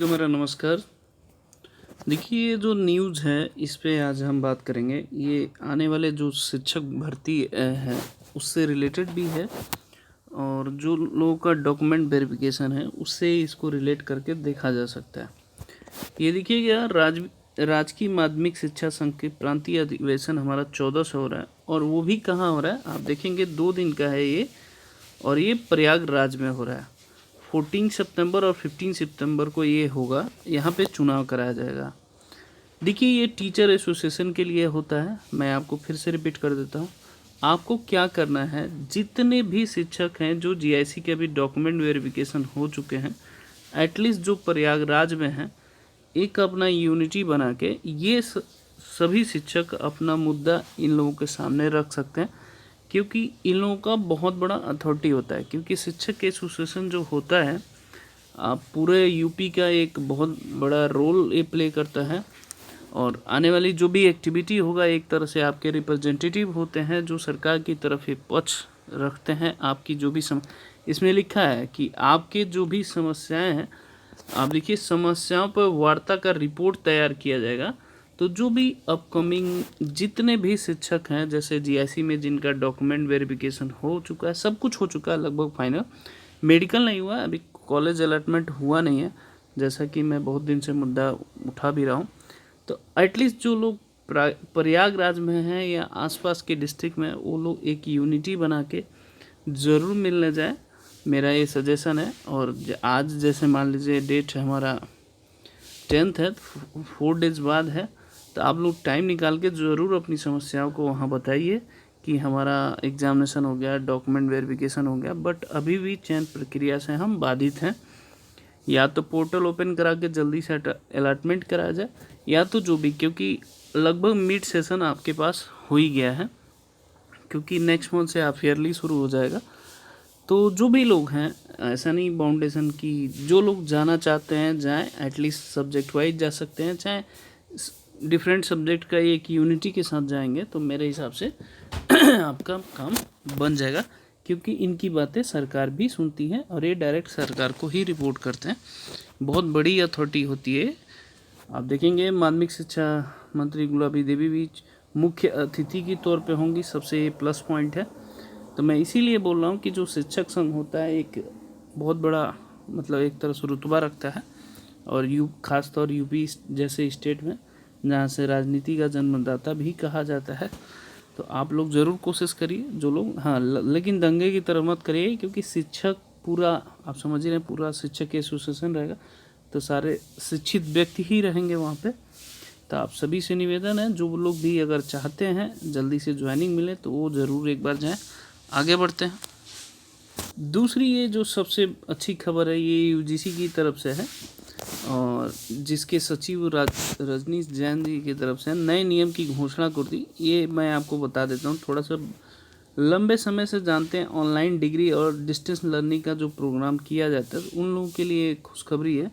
जो मेरा नमस्कार। देखिए, ये जो न्यूज़ है इस पे आज हम बात करेंगे। ये आने वाले जो शिक्षक भर्ती है उससे रिलेटेड भी है, और जो लोगों का डॉक्यूमेंट वेरिफिकेशन है उससे इसको रिलेट करके देखा जा सकता है। ये देखिएगा, राजकीय माध्यमिक शिक्षा संघ के प्रांतीय अधिवेशन हमारा 14 से हो रहा है, और वो भी कहाँ हो रहा है आप देखेंगे, 2 दिन का है ये, और ये प्रयागराज में हो रहा है। 14 सितंबर और 15 सितंबर को ये होगा, यहाँ पे चुनाव कराया जाएगा। देखिए, ये टीचर एसोसिएशन के लिए होता है। मैं आपको फिर से रिपीट कर देता हूँ। आपको क्या करना है, जितने भी शिक्षक हैं जो जीआईसी के अभी डॉक्यूमेंट वेरिफिकेशन हो चुके हैं, एटलीस्ट जो प्रयागराज में हैं, एक अपना यूनिटी बना के ये सभी शिक्षक अपना मुद्दा इन लोगों के सामने रख सकते हैं, क्योंकि इन लोगों का बहुत बड़ा अथॉरिटी होता है। क्योंकि शिक्षक एसोसिएशन जो होता है पूरे यूपी का एक बहुत बड़ा रोल ये प्ले करता है, और आने वाली जो भी एक्टिविटी होगा, एक तरह से आपके रिप्रेजेंटेटिव होते हैं जो सरकार की तरफ ये पक्ष रखते हैं। आपकी जो भी इसमें लिखा है कि आपके जो भी समस्याएं हैं, आप देखिए, समस्याओं पर वार्ता का रिपोर्ट तैयार किया जाएगा। तो जो भी अपकमिंग जितने भी शिक्षक हैं, जैसे जीआईसी में जिनका डॉक्यूमेंट वेरिफिकेशन हो चुका है, सब कुछ हो चुका है लगभग फाइनल, मेडिकल नहीं हुआ अभी, कॉलेज अलॉटमेंट हुआ नहीं है, जैसा कि मैं बहुत दिन से मुद्दा उठा भी रहा हूँ। तो एटलीस्ट जो लोग प्रयागराज में हैं या आसपास के डिस्ट्रिक्ट में, वो लोग एक यूनिटी बना के ज़रूर मिलने जाए, मेरा ये सजेशन है। और आज जैसे मान लीजिए डेट हमारा 10th है, तो 4 डेज बाद है, तो आप लोग टाइम निकाल के ज़रूर अपनी समस्याओं को वहाँ बताइए कि हमारा एग्जामिनेशन हो गया, डॉक्यूमेंट वेरिफिकेशन हो गया, बट अभी भी चयन प्रक्रिया से हम बाधित हैं। या तो पोर्टल ओपन करा के जल्दी से अलॉटमेंट कराया जाए, या तो जो भी, क्योंकि लगभग मिड सेशन आपके पास हो ही गया है, क्योंकि नेक्स्ट मंथ से आप ईयरली शुरू हो जाएगा। तो जो भी लोग हैं, ऐसा नहीं बाउंडेशन की, जो लोग जाना चाहते हैं जाएं, एटलीस्ट सब्जेक्ट वाइज जा सकते हैं, चाहे डिफरेंट सब्जेक्ट का एक यूनिटी के साथ जाएंगे, तो मेरे हिसाब से आपका काम बन जाएगा। क्योंकि इनकी बातें सरकार भी सुनती है, और ये डायरेक्ट सरकार को ही रिपोर्ट करते हैं। बहुत बड़ी अथॉरिटी होती है। आप देखेंगे, माध्यमिक शिक्षा मंत्री गुलाबी देवी भी मुख्य अतिथि के तौर पे होंगी, सबसे प्लस पॉइंट है। तो मैं इसीलिए बोल रहा हूँ कि जो शिक्षक संघ होता है एक बहुत बड़ा, मतलब एक तरह से रुतबा रखता है, और खास तौर यूपी जैसे स्टेट में, जहाँ से राजनीति का जन्मदाता भी कहा जाता है। तो आप लोग ज़रूर कोशिश करिए, जो लोग, हाँ, लेकिन दंगे की तरह मत करिए, क्योंकि शिक्षक पूरा, आप समझ रहे हैं, पूरा शिक्षक एसोसिएशन रहेगा, तो सारे शिक्षित व्यक्ति ही रहेंगे वहाँ पे। तो आप सभी से निवेदन है, जो लोग भी अगर चाहते हैं जल्दी से ज्वाइनिंग मिले, तो वो ज़रूर एक बार जाएं। आगे बढ़ते हैं। दूसरी ये जो सबसे अच्छी खबर है, ये यूजीसी की तरफ से है, और जिसके सचिव रजनीश जैन जी की तरफ से नए नियम की घोषणा कर दी। ये मैं आपको बता देता हूँ, थोड़ा सा लंबे समय से जानते हैं ऑनलाइन डिग्री और डिस्टेंस लर्निंग का जो प्रोग्राम किया जाता है, उन लोगों के लिए खुशखबरी है।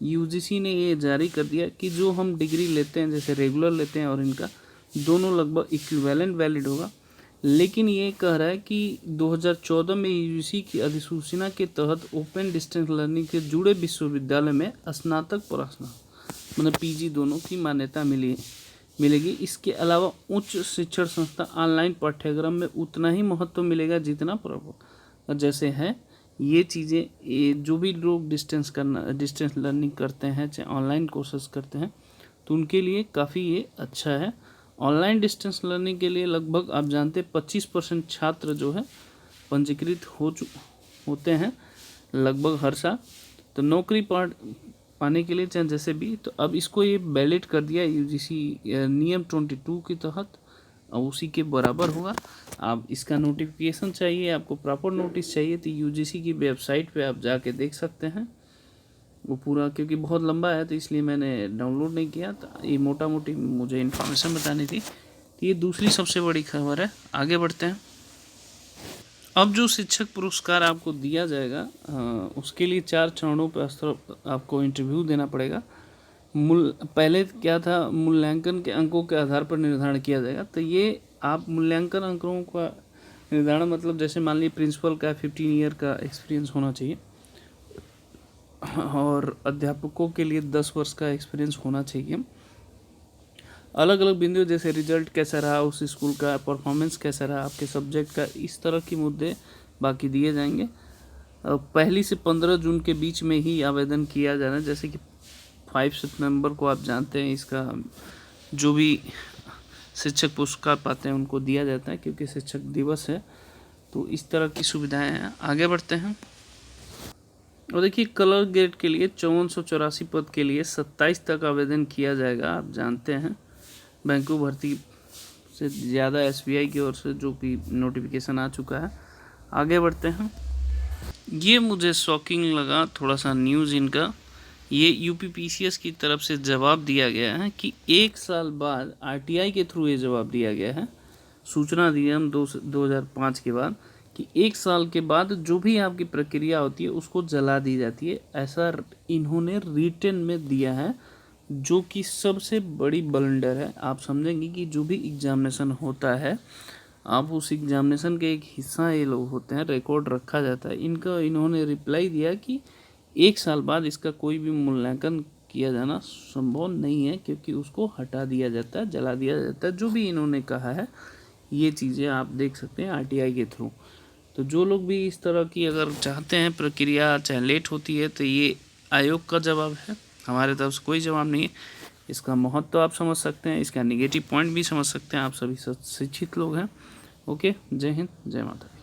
यूजीसी ने ये जारी कर दिया कि जो हम डिग्री लेते हैं, जैसे रेगुलर लेते हैं, और इनका दोनों लगभग इक्विवेलेंट वैलिड होगा। लेकिन ये कह रहा है कि 2014 में यूजीसी की अधिसूचना के तहत ओपन डिस्टेंस लर्निंग से जुड़े विश्वविद्यालय में स्नातक प्रश्न, मतलब पीजी दोनों की मान्यता मिलेगी। इसके अलावा उच्च शिक्षण संस्था ऑनलाइन पाठ्यक्रम में उतना ही महत्व मिलेगा जितना पूर्व जैसे है। ये चीज़ें, ये जो भी लोग डिस्टेंस लर्निंग करते हैं, चाहे ऑनलाइन कोर्सेज करते हैं, तो उनके लिए काफ़ी ये अच्छा है। ऑनलाइन डिस्टेंस लर्निंग के लिए लगभग आप जानते हैं 25% छात्र जो है पंजीकृत होते हैं लगभग हर साल। तो नौकरी पाने के लिए, चाहे जैसे भी, तो अब इसको ये वैलिड कर दिया यूजीसी नियम 22 के तहत, और उसी के बराबर होगा। आप इसका नोटिफिकेशन चाहिए, आपको प्रॉपर नोटिस चाहिए, तो यूजीसी की वेबसाइट पे आप जाके देख सकते हैं वो पूरा, क्योंकि बहुत लंबा है तो इसलिए मैंने डाउनलोड नहीं किया। तो ये मोटा मोटी मुझे इन्फॉर्मेशन बतानी थी। तो ये दूसरी सबसे बड़ी खबर है। आगे बढ़ते हैं। अब जो शिक्षक पुरस्कार आपको दिया जाएगा, उसके लिए 4 चरणों पर आपको इंटरव्यू देना पड़ेगा। पहले क्या था, मूल्यांकन के अंकों के आधार पर निर्धारण किया जाएगा। तो ये आप मूल्यांकन अंकों का निर्धारण, मतलब जैसे मान लीजिए प्रिंसिपल का 15 ईयर का एक्सपीरियंस होना चाहिए, और अध्यापकों के लिए 10 वर्ष का एक्सपीरियंस होना चाहिए। अलग अलग बिंदु जैसे रिजल्ट कैसा रहा उस स्कूल का, परफॉर्मेंस कैसा रहा आपके सब्जेक्ट का, इस तरह के मुद्दे बाकी दिए जाएंगे। 1 से 15 जून के बीच में ही आवेदन किया जाना है। जैसे कि 5 सितंबर को आप जानते हैं इसका जो भी शिक्षक पुरस्कार पाते हैं उनको दिया जाता है, क्योंकि शिक्षक दिवस है। तो इस तरह की सुविधाएं हैं। आगे बढ़ते हैं और देखिए कलर ग्रेड के लिए 5484 पद के लिए 27 तक आवेदन किया जाएगा। आप जानते हैं बैंकों भर्ती से ज़्यादा एसबीआई की ओर से जो कि नोटिफिकेशन आ चुका है। आगे बढ़ते हैं। ये मुझे शॉकिंग लगा थोड़ा सा न्यूज़ इनका। ये यूपीपीसीएस की तरफ से जवाब दिया गया है कि 1 साल बाद आरटीआई के थ्रू ये जवाब दिया गया है। सूचना दी हम 2005 के बाद कि 1 साल के बाद जो भी आपकी प्रक्रिया होती है उसको जला दी जाती है। ऐसा इन्होंने रिटन में दिया है, जो कि सबसे बड़ी ब्लंडर है। आप समझेंगे कि जो भी एग्जामिनेशन होता है, आप उस एग्जामिनेशन के एक हिस्सा ये लोग होते हैं, रिकॉर्ड रखा जाता है। इन्होंने रिप्लाई दिया कि 1 साल बाद इसका कोई भी मूल्यांकन किया जाना संभव नहीं है, क्योंकि उसको हटा दिया जाता है, जला दिया जाता है। जो भी इन्होंने कहा है ये चीज़ें आप देख सकते हैं आरटीआई के थ्रू। तो जो लोग भी इस तरह की अगर चाहते हैं प्रक्रिया चाहे लेट होती है, तो ये आयोग का जवाब है, हमारे तरफ से कोई जवाब नहीं है। इसका महत्व आप समझ सकते हैं, इसका नेगेटिव पॉइंट भी समझ सकते हैं। आप सभी शिक्षित लोग हैं। ओके, जय हिंद, जय माता दी।